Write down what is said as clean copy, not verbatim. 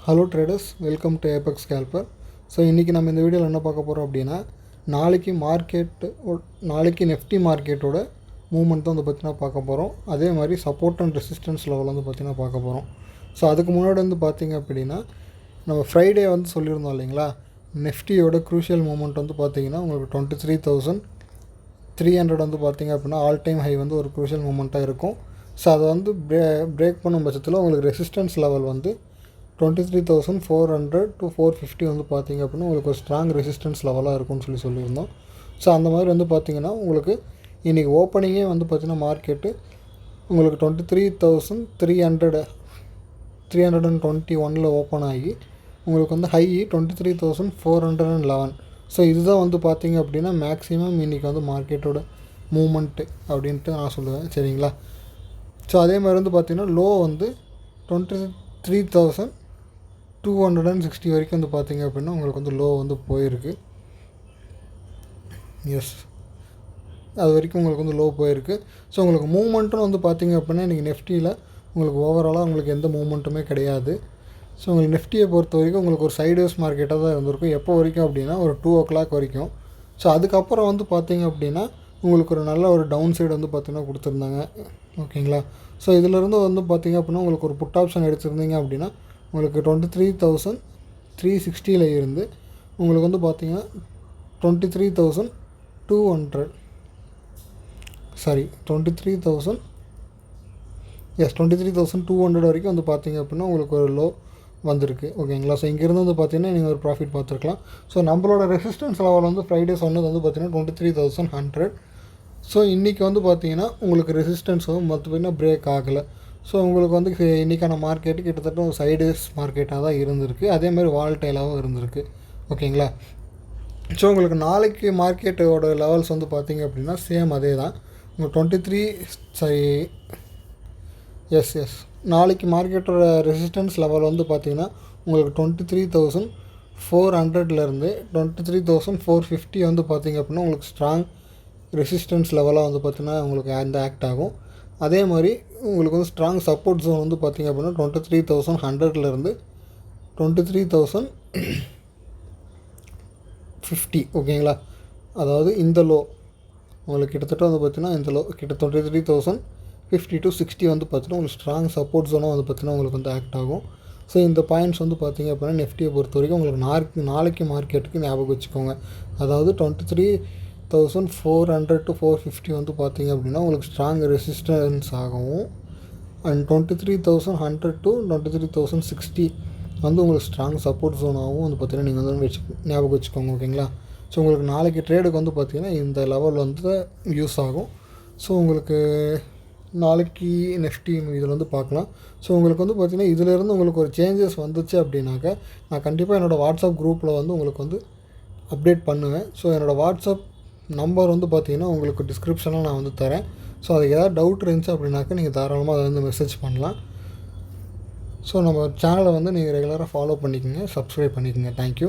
Hello traders, welcome to Apex scalper. So இன்றைக்கி நம்ம இந்த வீடியோவில் என்ன பார்க்க போகிறோம் அப்படின்னா, நாளைக்கு நெஃப்டி மார்க்கெட்டோட மூவ்மெண்ட் தான் வந்து பார்த்திங்கன்னா பார்க்க போகிறோம். அதே மாதிரி சப்போர்ட் அண்ட் ரெசிஸ்டன்ஸ் லெவல் வந்து பார்த்திங்கன்னா பார்க்க போகிறோம். ஸோ அதுக்கு முன்னாடி வந்து பார்த்திங்க அப்படின்னா, நம்ம ஃப்ரைடே வந்து சொல்லியிருந்தோம் இல்லைங்களா, நெஃப்டியோட க்ரூஷியல் மூவ்மெண்ட் வந்து பார்த்திங்கன்னா உங்களுக்கு 23,300 வந்து பார்த்திங்க அப்படின்னா ஆல் டைம் ஹை வந்து ஒரு க்ரூஷியல் மூவ்மெண்ட்டாக இருக்கும். ஸோ அதை வந்து பிரேக் பண்ணும் பட்சத்தில் உங்களுக்கு ரெசிஸ்டன்ஸ் லெவல் வந்து 23,400 to 450 வந்து பார்த்திங்க அப்படின்னா உங்களுக்கு ஒரு ஸ்ட்ராங் ரெசிஸ்டன்ஸ் லெவலாக இருக்கும்னு சொல்லியிருந்தோம். ஸோ அந்த மாதிரி வந்து பார்த்திங்கன்னா உங்களுக்கு இன்றைக்கி ஓப்பனிங்கே வந்து பார்த்திங்கன்னா மார்க்கெட்டு உங்களுக்கு 23,321 ஓப்பன் ஆகி உங்களுக்கு வந்து ஹை 23,411. ஸோ இதுதான் வந்து பார்த்திங்க அப்படின்னா மேக்ஸிமம் இன்றைக்கி வந்து மார்க்கெட்டோட மூமெண்ட்டு அப்படின்ட்டு நான் சொல்லுவேன், சரிங்களா. ஸோ அதே மாதிரி வந்து பார்த்திங்கன்னா லோ வந்து 23,260 வரைக்கும் வந்து பார்த்திங்க அப்படின்னா உங்களுக்கு வந்து லோ வந்து போயிருக்கு. எஸ், அது வரைக்கும் உங்களுக்கு வந்து லோ போயிருக்கு. ஸோ உங்களுக்கு மூவ்மெண்ட்டும் வந்து பார்த்திங்க அப்படின்னா இன்றைக்கி நெஃப்டியில் உங்களுக்கு ஓவராலாக உங்களுக்கு எந்த மூவ்மெண்ட்டுமே கிடையாது. ஸோ உங்களுக்கு நெஃப்டியை பொறுத்த வரைக்கும் உங்களுக்கு ஒரு சைட்வேஸ் மார்க்கெட்டாக தான் இருந்திருக்கும். எப்போ வரைக்கும் அப்படின்னா ஒரு 2 o'clock வரைக்கும். ஸோ அதுக்கப்புறம் வந்து பார்த்திங்க அப்படின்னா உங்களுக்கு ஒரு நல்ல ஒரு டவுன் சைடு வந்து பார்த்திங்கன்னா கொடுத்துருந்தாங்க, ஓகேங்களா. ஸோ இதிலேருந்து வந்து பார்த்திங்க அப்படின்னா உங்களுக்கு ஒரு புட் ஆப்ஷன் எடுத்துருந்தீங்க அப்படின்னா உங்களுக்கு 23,360 இருந்து உங்களுக்கு வந்து பார்த்திங்கன்னா 23,200 வரைக்கும் வந்து பார்த்திங்க அப்படின்னா உங்களுக்கு ஒரு லோ வந்திருக்கு, ஓகேங்களா. ஸோ இங்கேருந்து வந்து பார்த்திங்கன்னா நீங்கள் ஒரு ப்ராஃபிட் பார்த்துருக்கலாம். ஸோ நம்மளோட ரெசிஸ்டன்ஸ் லெவல் வந்து ஃப்ரைடே சொன்னது வந்து பார்த்திங்கன்னா 23,100. ஸோ இன்றைக்கி வந்து பார்த்திங்கன்னா உங்களுக்கு ரெசிஸ்டன்ஸ் வந்து பார்த்திங்கன்னா பிரேக் ஆகலை. ஸோ உங்களுக்கு வந்து இன்றைக்கான மார்க்கெட்டு கிட்டத்தட்ட ஒரு சைடுவேஸ் மார்க்கெட்டாக தான் இருந்திருக்கு. அதேமாதிரி வால்டைலாகவும் இருந்திருக்கு, ஓகேங்களா. ஸோ உங்களுக்கு நாளைக்கு மார்க்கெட்டோட லெவல்ஸ் வந்து பார்த்திங்க அப்படின்னா சேம் அதே தான். உங்களுக்கு நாளைக்கு மார்க்கெட்டோட ரெசிஸ்டன்ஸ் லெவல் வந்து பார்த்திங்கன்னா உங்களுக்கு 23,400 23,450 வந்து பார்த்திங்க அப்படின்னா உங்களுக்கு ஸ்ட்ராங் ரெசிஸ்டன்ஸ் லெவலாக வந்து பார்த்திங்கன்னா உங்களுக்கு அந்த ஆக்ட் ஆகும். அதே மாதிரி உங்களுக்கு வந்து ஸ்ட்ராங் சப்போர்ட் ஜோன் வந்து பார்த்திங்க அப்படின்னா 23,100 23,050, ஓகேங்களா. அதாவது இந்த லோ உங்களுக்கு கிட்டத்தட்ட வந்து பார்த்திங்கன்னா இந்த லோ 23,050 to 60 வந்து பார்த்திங்கன்னா உங்களுக்கு ஸ்ட்ராங் சப்போர்ட் ஜோனாக வந்து பார்த்திங்கன்னா உங்களுக்கு வந்து ஆக்ட் ஆகும். ஸோ இந்த பாயிண்ட்ஸ் வந்து பார்த்திங்க அப்படின்னா நெஃப்டியை பொறுத்த வரைக்கும் உங்களுக்கு நாளைக்கு மார்க்கெட்டுக்கு ஞாபகம் வச்சுக்கோங்க. அதாவது 23,400 to 450 வந்து பார்த்திங்க அப்படின்னா உங்களுக்கு ஸ்ட்ராங் ரெசிஸ்டன்ஸ் ஆகவும், அண்ட் 23,100 to 23,060 வந்து உங்களுக்கு ஸ்ட்ராங் சப்போர்ட் ஜோனாகவும் வந்து பார்த்திங்கன்னா நீங்கள் வந்து ஞாபகம் வச்சுக்கோங்க, ஓகேங்களா. ஸோ உங்களுக்கு நாளைக்கு ட்ரேடுக்கு வந்து பார்த்திங்கன்னா இந்த லெவல் வந்து யூஸ் ஆகும். ஸோ உங்களுக்கு நாளைக்கு நெஃப்டி இதில் வந்து பார்க்கலாம். ஸோ உங்களுக்கு வந்து பார்த்திங்கன்னா இதிலேருந்து உங்களுக்கு ஒரு சேஞ்சஸ் வந்துச்சு அப்படின்னாக்கா நான் கண்டிப்பாக என்னோடய வாட்ஸ்அப் குரூப்பில் வந்து உங்களுக்கு வந்து அப்டேட் பண்ணுவேன். ஸோ என்னோடய வாட்ஸ்அப் நம்பர் வந்து பார்த்திங்கன்னா உங்களுக்கு டிஸ்கிரிப்ஷனில் நான் வந்து தரேன். ஸோ அதுக்கு ஏதாவது டவுட் இருந்துச்சு அப்படின்னாக்கா நீங்கள் தாராளமாக அதை வந்து மெசேஜ் பண்ணலாம். ஸோ நம்ம சேனலை வந்து நீங்கள் ரெகுலராக ஃபாலோ பண்ணிக்கோங்க, சப்ஸ்கிரைப் பண்ணிக்கோங்க. தேங்க்யூ.